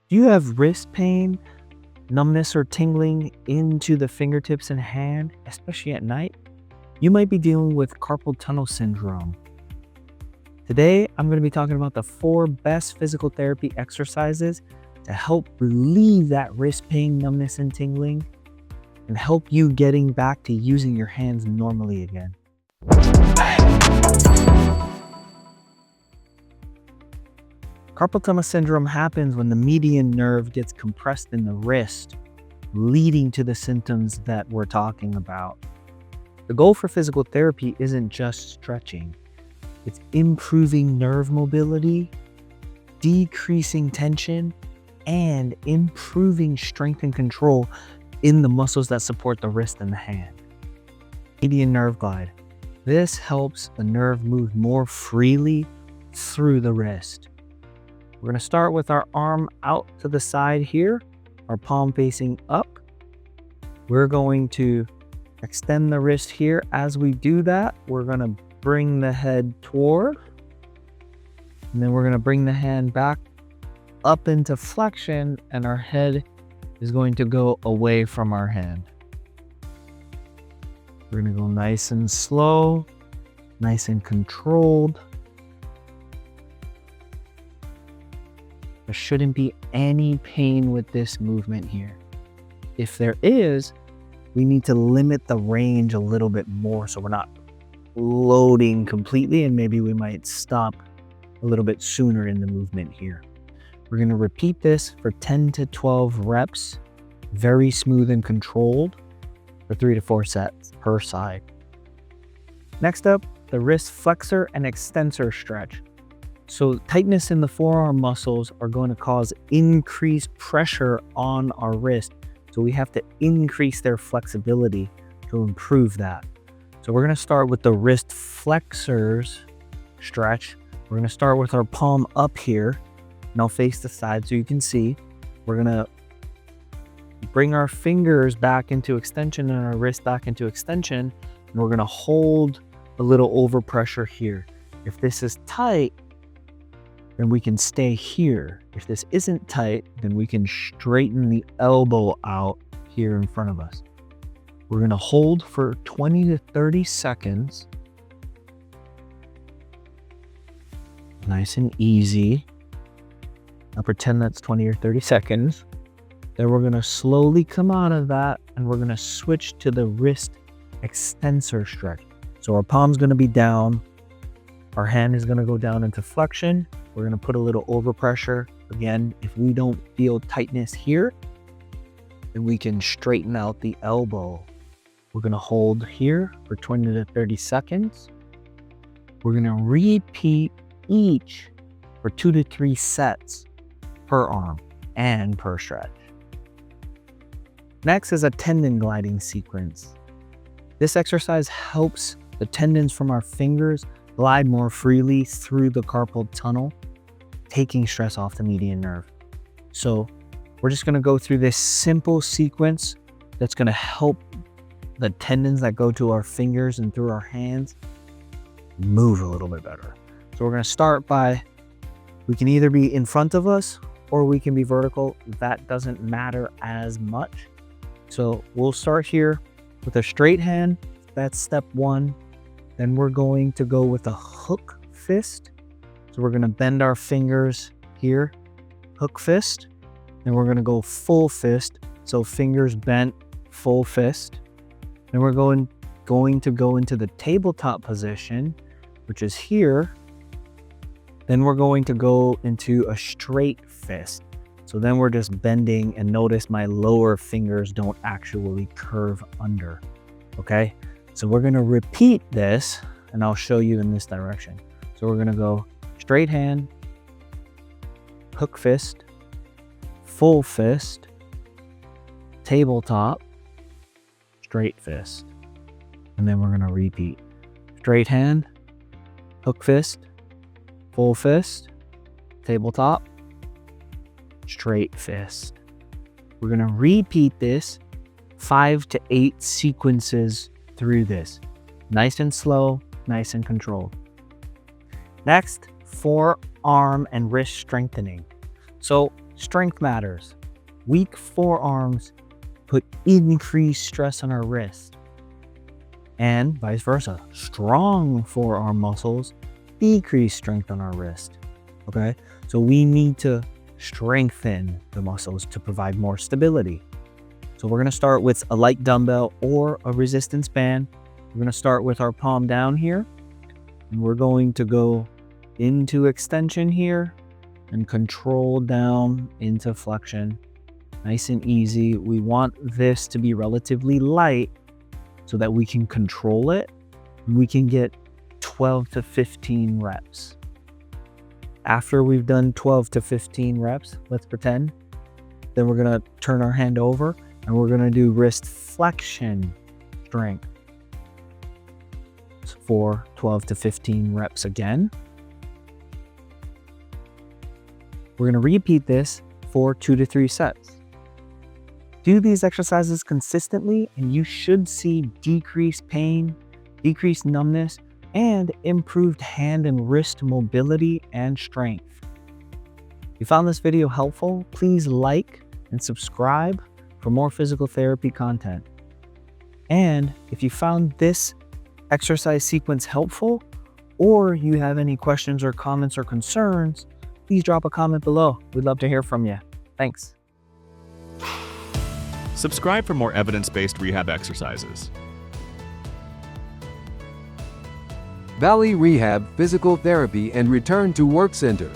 Do you have wrist pain, numbness, or tingling into the fingertips and hand, especially at night? You might be dealing with carpal tunnel syndrome. Today, I'm going to be talking about the 4 best physical therapy exercises to help relieve that wrist pain, numbness, and tingling, and help you getting back to using your hands normally again. Carpal tunnel syndrome happens when the median nerve gets compressed in the wrist, leading to the symptoms that we're talking about. The goal for physical therapy isn't just stretching. It's improving nerve mobility, decreasing tension, and improving strength and control in the muscles that support the wrist and the hand. Median nerve glide. This helps the nerve move more freely through the wrist. We're going to start with our arm out to the side here, our palm facing up. We're going to extend the wrist here. As we do that, we're going to bring the head toward, and then we're going to bring the hand back up into flexion, and our head is going to go away from our hand. We're going to go nice and slow, nice and controlled. There shouldn't be any pain with this movement here. If there is, we need to limit the range a little bit more so we're not loading completely, and maybe we might stop a little bit sooner in the movement here. We're going to repeat this for 10 to 12 reps, very smooth and controlled, for 3 to 4 sets per side. Next up, the wrist flexor and extensor stretch. So tightness in the forearm muscles are going to cause increased pressure on our wrist. So we have to increase their flexibility to improve that. So we're going to start with the wrist flexors stretch. We're going to start with our palm up here, and I'll face the side so you can see. We're going to bring our fingers back into extension and our wrist back into extension, and we're going to hold a little overpressure here. If this is tight, then we can stay here. If this isn't tight, then we can straighten the elbow out here in front of us. We're going to hold for 20 to 30 seconds. Nice and easy. Now pretend that's 20 or 30 seconds. Then we're going to slowly come out of that, and we're going to switch to the wrist extensor stretch. So our palm's going to be down. Our hand is going to go down into flexion. We're going to put a little overpressure. Again, if we don't feel tightness here, then we can straighten out the elbow. We're going to hold here for 20 to 30 seconds. We're going to repeat each for 2 to 3 sets per arm and per stretch. Next is a tendon gliding sequence. This exercise helps the tendons from our fingers glide more freely through the carpal tunnel, taking stress off the median nerve. So we're just going to go through this simple sequence that's going to help the tendons that go to our fingers and through our hands move a little bit better. So we're going to start by, we can either be in front of us or we can be vertical. That doesn't matter as much. So we'll start here with a straight hand. That's step 1. Then we're going to go with a hook fist. So we're going to bend our fingers here, hook fist. And we're going to go full fist. So fingers bent, full fist. Then we're going to go into the tabletop position, which is here. Then we're going to go into a straight fist. So then we're just bending, and notice my lower fingers don't actually curve under. Okay? So we're going to repeat this, and I'll show you in this direction. So we're going to go straight hand, hook fist, full fist, tabletop, straight fist. And then we're going to repeat. Straight hand, hook fist, full fist, tabletop, straight fist. We're going to repeat this 5 to 8 sequences through this. Nice and slow, nice and controlled. Next, forearm and wrist strengthening. So strength matters. Weak forearms put increased stress on our wrist, and vice versa. Strong forearm muscles decrease strength on our wrist. Okay, so we need to strengthen the muscles to provide more stability. So we're going to start with a light dumbbell or a resistance band. We're going to start with our palm down here, and we're going to go into extension here and control down into flexion. Nice and easy. We want this to be relatively light so that we can control it. We can get 12 to 15 reps. After we've done 12 to 15 reps, let's pretend, then we're going to turn our hand over and we're going to do wrist flexion strength for 12 to 15 reps again. We're going to repeat this for 2 to 3 sets. Do these exercises consistently and you should see decreased pain, decreased numbness, and improved hand and wrist mobility and strength. If you found this video helpful, please like and subscribe for more physical therapy content. And if you found this exercise sequence helpful, or you have any questions or comments or concerns, please drop a comment below. We'd love to hear from you. Thanks. Subscribe for more evidence-based rehab exercises. Valley Rehab Physical Therapy and Return to Work Center.